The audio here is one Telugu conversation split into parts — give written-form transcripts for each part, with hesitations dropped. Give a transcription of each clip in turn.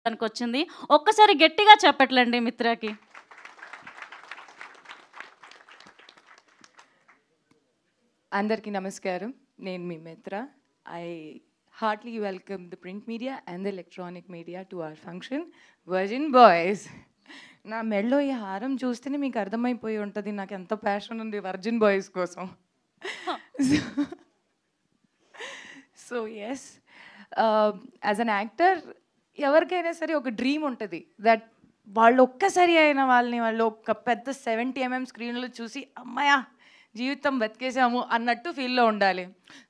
దానికి వచ్చింది. ఒక్కసారి గట్టిగా చెప్పట్లండి మిత్రకి. అందరికీ నమస్కారం. నేను మీ మిత్ర. I heartily welcome the print media and the electronic media to our function, Virgin Boys. నా మెడలో ఈ హారం చూస్తేనే మీకు అర్థమైపోయి ఉంటుంది నాకు ఎంత ప్యాషన్ ఉంది వర్జిన్ బాయ్స్ కోసం. So yes, as an actor ఎవరికైనా సరే ఒక డ్రీమ్ ఉంటుంది దట్ వాళ్ళు ఒక్కసారి అయినా వాళ్ళు ఒక పెద్ద 70 mm స్క్రీన్లో చూసి అమ్మాయా జీవితం బతికేసాము అన్నట్టు ఫీల్లో ఉండాలి.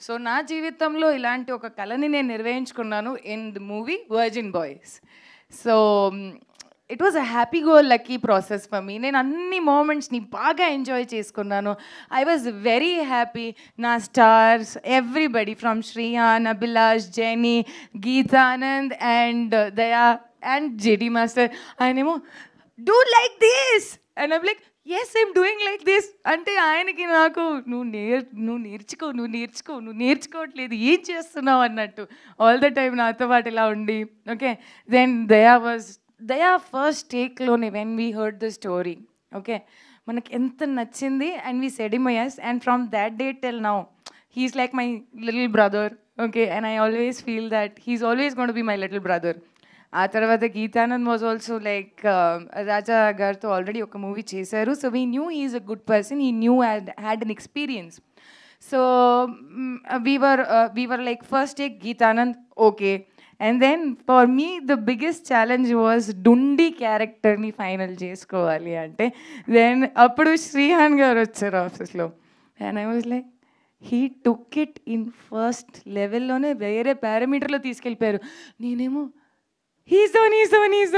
సో నా జీవితంలో ఇలాంటి ఒక కళని నేను నిర్వహించుకున్నాను in the movie Virgin Boys. So it was a happy go lucky process for me. నేను అన్ని మూమెంట్స్ని బాగా ఎంజాయ్ చేసుకున్నాను. I was very happy. నా stars everybody from Shriyan, Abhilash, Jenny, Geetanand and Daya and JD master ఆయనేమో do like this and I'm like yes I'm doing like this అంటే ఆయనకి నాకు నువ్వు నేర్చుకోవట్లేదు ఏం చేస్తున్నావు అన్నట్టు ఆల్ ద టైమ్ నాతో పాటు ఇలా ఉండి. ఓకే, దెన్ దయా ఫస్ట్ టేక్లోనే when we heard the story, okay మనకి ఎంత నచ్చింది and we said him yes, and from that day till now he's like my little brother, okay, and I always feel that he's always going to be my little brother. ఆ తర్వాత గీతానంద్ వాజ్ ఆల్సో లైక్ రాజా గారితో ఆల్రెడీ ఒక మూవీ చేశారు. So we knew he is a good person, he knew had an experience. So we were like first take Geetanand, okay, and then for me the biggest challenge was డుండి క్యారెక్టర్ని ఫైనల్ చేసుకోవాలి అంటే. దెన్ అప్పుడు శ్రీహాన్ గారు వచ్చారు ఆఫీస్లో and I was like he took it in first లెవెల్లోనే వేరే పారామీటర్లో తీసుకెళ్ళిపోయారు. నేనేమో he's the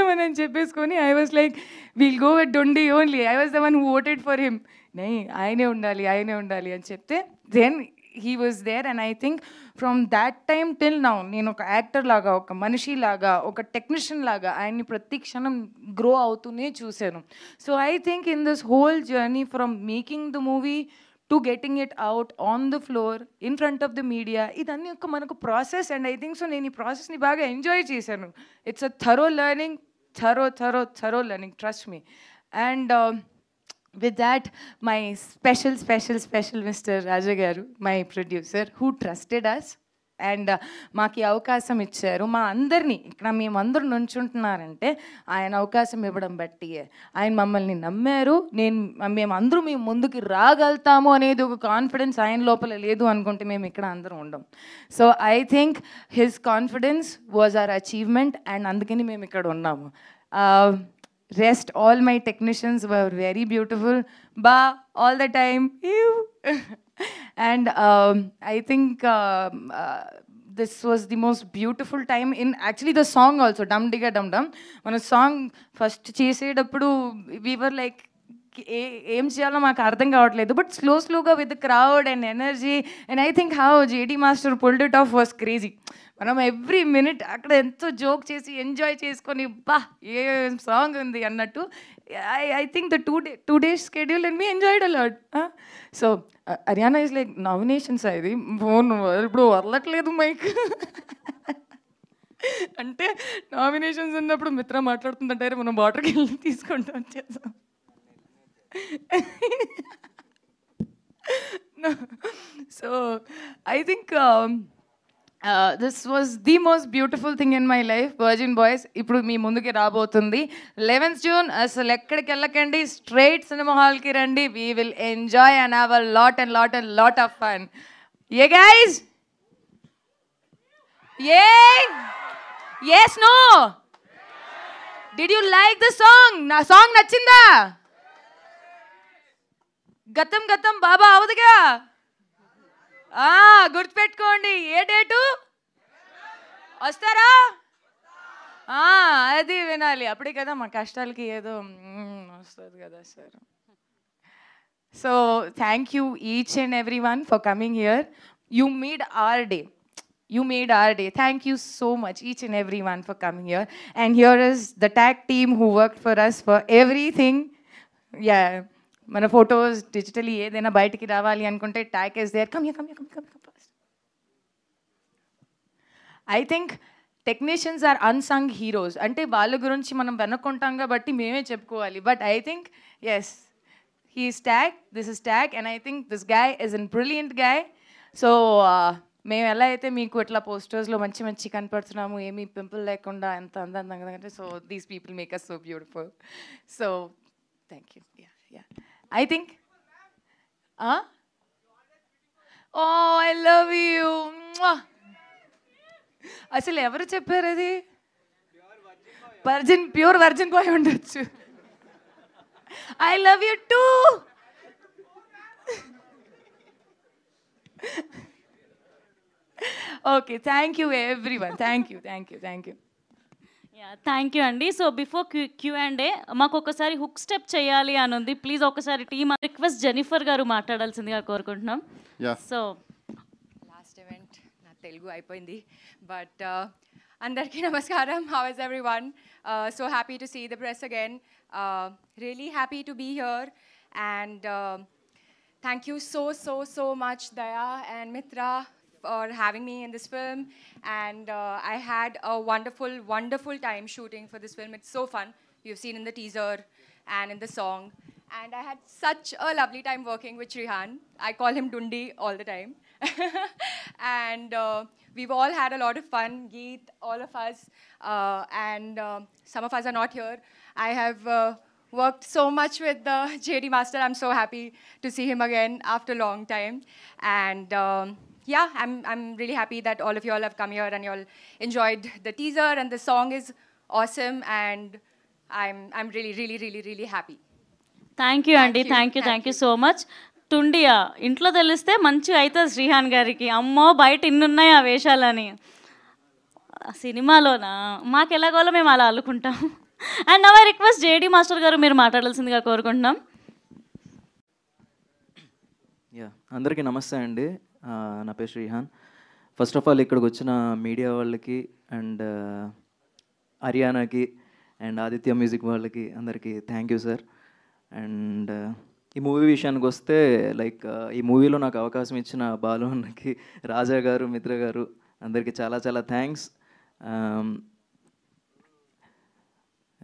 one అని చెప్పేసుకొని I was like we'll go with డొండి only. I was the one who voted for him. ఆయనే ఉండాలి అని చెప్తే then he was there. And I think from that time till now నేను ఒక యాక్టర్ లాగా, ఒక మనిషి లాగా, ఒక టెక్నీషియన్ లాగా ఆయన్ని ప్రతి క్షణం గ్రో అవుతూనే చూశాను. So I think in this whole journey from making the movie to getting it out on the floor in front of the media, ఇదన్నీ ఒక మనకు process. And I think so నేను ఈ ప్రాసెస్ని బాగా ఎంజాయ్ చేశాను. It's a thorough learning, thorough learning, trust me. And with that, my special Mr. Raja garu, my producer, who trusted us and మాకు అవకాశం ఇచ్చారు. మా అందరినీ ఇక్కడ మేమందరూ నుంచుంటున్నారంటే ఆయన అవకాశం ఇవ్వడం బట్టి ఆయన మమ్మల్ని నమ్మారు. మేమందరూ మేము ముందుకు రాగలుగుతాము అనేది ఒక కాన్ఫిడెన్స్ ఆయన లోపల లేదు అనుకుంటే మేము ఇక్కడ అందరం ఉండం. So I think his confidence was our achievement and అందుకని మేము ఇక్కడ ఉన్నాము. Rest, all my technicians were very beautiful. Ba, all the time. And I think this was the most beautiful time in actually the song also, Dum Digga Dum Dum. When a song first చేసేటప్పుడు we were like ఏం చేయాలో మాకు అర్థం కావట్లేదు, బట్ స్లోగా with the crowd and energy and I think how JD master pulled it of was crazy. మనం ఎవ్రీ మినిట్ అక్కడ ఎంతో జోక్ చేసి ఎంజాయ్ చేసుకొని బా ఏ సాంగ్ ఉంది అన్నట్టు. I think the two days schedule and me enjoyed a lot. So Haryana is like nominations ఇది ఫోన్ ఇప్పుడు వదలట్లేదు మైక్ అంటే నామినేషన్స్ ఉన్నప్పుడు మిత్ర మాట్లాడుతుందంటారు మనం వాటర్కి వెళ్ళి తీసుకుంటాం చేస్తాం. So I think this was the most beautiful thing in my life, Virgin Boys. ఇప్పుడు మీ ముందుకి రాబోతుంది 11th June. అసలు ఎక్కడికి వెళ్ళకండి, స్ట్రైట్ సినిమా హాల్కి రండి. We will enjoy and have a lot of fun. Yeah guys? Yeah? Yes, no? Did you like the song? నా సాంగ్ నచ్చిందా? గతం బాబా అవదుగా గుర్తుపెట్టుకోండి. ఏ డేటు వస్తారా? అది వినాలి, అప్పుడే కదా మా కష్టాలకి ఏదో వస్తుంది కదా sir. So thank you each and every one for coming here. You made our day. Thank you so much, each and everyone, for coming here. And here is the tag team who worked for us for everything. Yeah. మన ఫొటోస్ డిజిటలీ ఏదైనా బయటికి రావాలి అనుకుంటే tag is there. Come fast. I think technicians are unsung heroes. అంటే వాళ్ళ గురించి మనం వెనక్కుంటాం కాబట్టి మేమే చెప్పుకోవాలి. But I think yes, he's tag, this is tag, and I think this guy is an brilliant guy. So మేము ఎలా అయితే మీకు ఇట్లా పోస్టర్స్లో మంచి మంచి కనపడుతున్నాము, ఏమీ పింపుల్ లేకుండా ఎంత అందంగా అంటే, so these people make us so beautiful. So thank you. Yeah I think oh I love you. అసలు ఎవరు చెప్పారు అది? ప్యూర్ వర్జిన్ బాయ్ ఉండొచ్చు. I love you too. Okay, thank you everyone. Thank you. Thank you అండి. సో బిఫోర్ Q&A మాకు ఒకసారి హుక్ స్టెప్ చేయాలి అని ఉంది. ప్లీజ్ ఒకసారి టీమ్ రిక్వెస్ట్ జెనిఫర్ గారు మాట్లాడాల్సిందిగా కోరుకుంటున్నాం. సో లాస్ట్ ఈవెంట్ నా తెలుగు అయిపోయింది, బట్ అందరికీ నమస్కారం. How is everyone? So happy to see the press again. Really happy to be here, and thank you so much, Daya and Mitra, for having me in this film. And I had a wonderful time shooting for this film. It's so fun. You've seen in the teaser and in the song. And I had such a lovely time working with Shrihan. I call him Dundi all the time. And we've all had a lot of fun, Geet, all of us. And some of us are not here. I have worked so much with the JD Master. I'm so happy to see him again after a long time. And yeah, I'm really happy that all of you all have come here and you all enjoyed the teaser, and the song is awesome, and I'm really happy. Thank you అండి. Thank you so much. టుండియా ఇంట్లో తెలిస్తే మంచిగా అవుతుంది శ్రీహాన్ గారికి. అమ్మో బయట ఇన్నున్నాయి ఆ వేషాలని. సినిమాలోనా మాకు ఎలాగోలో మేము అలా అల్లుకుంటాం. And now I request JD master గారు మీరు మాట్లాడాల్సిందిగా కోరుకుంటున్నాం. అందరికీ నమస్తే అండి. నా పేరు శ్రీహాన్. ఫస్ట్ ఆఫ్ ఆల్ ఇక్కడికి వచ్చిన మీడియా వాళ్ళకి అండ్ హర్యానాకి అండ్ ఆదిత్య మ్యూజిక్ వాళ్ళకి అందరికీ థ్యాంక్ యూ సార్. అండ్ ఈ మూవీ విషయానికి వస్తే లైక్ ఈ మూవీలో నాకు అవకాశం ఇచ్చిన బాలు అన్నకి, రాజా గారు, మిత్ర గారు అందరికీ చాలా థ్యాంక్స్.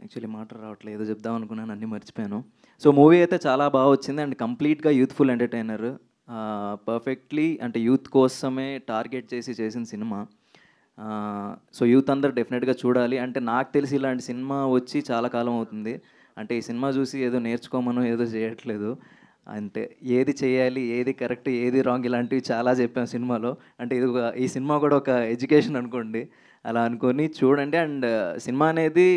యాక్చువల్లీ మాట రావట్లేదు, ఏదో చెప్దాం అనుకున్నాను, అన్నీ మర్చిపోయాను. సో మూవీ అయితే చాలా బాగా వచ్చింది అండ్ కంప్లీట్గా యూత్ఫుల్ ఎంటర్టైనర్. పర్ఫెక్ట్లీ అంటే యూత్ కోసమే టార్గెట్ చేసిన సినిమా. సో యూత్ అందరు డెఫినెట్గా చూడాలి. అంటే నాకు తెలిసి ఇలాంటి సినిమా వచ్చి చాలా కాలం అవుతుంది. అంటే ఈ సినిమా చూసి ఏదో నేర్చుకోమనో ఏదో చేయట్లేదు, అంటే ఏది చేయాలి, ఏది కరెక్ట్, ఏది రాంగ్, ఇలాంటివి చాలా చెప్పాం సినిమాలో. అంటే ఇది ఈ సినిమా కూడా ఒక ఎడ్యుకేషన్ అనుకోండి, అలా అనుకొని చూడండి. అండ్ సినిమా అనేది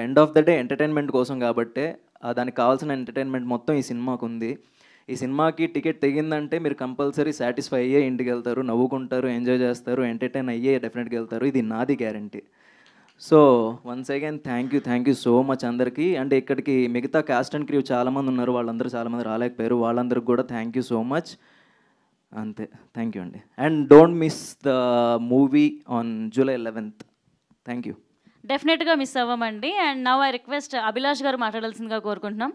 end of the day entertainment కోసం కాబట్టే దానికి కావాల్సిన ఎంటర్టైన్మెంట్ మొత్తం ఈ సినిమాకు ఉంది. ఈ సినిమాకి టికెట్ తెగిందంటే మీరు కంపల్సరీ సాటిస్ఫై అయ్యే ఇంటికి వెళ్తారు, నవ్వుకుంటారు, ఎంజాయ్ చేస్తారు, ఎంటర్టైన్ అయ్యే డెఫినెట్గా వెళ్తారు. ఇది నాది guarantee. So once again thank you so much అందరికీ. అంటే ఇక్కడికి మిగతా కాస్ట్ అండ్ క్రూ చాలామంది ఉన్నారు, వాళ్ళందరూ చాలామంది రాలేకపోయారు, వాళ్ళందరికీ కూడా థ్యాంక్ యూ సో మచ్. అంతే, థ్యాంక్ యూ అండి. And don't miss the movie on July 11th. Thank you. డెఫినెట్గా మిస్ అవ్వమండి. And now I request Abhilash గారు మాట్లాడాల్సిందిగా కోరుకుంటున్నాం.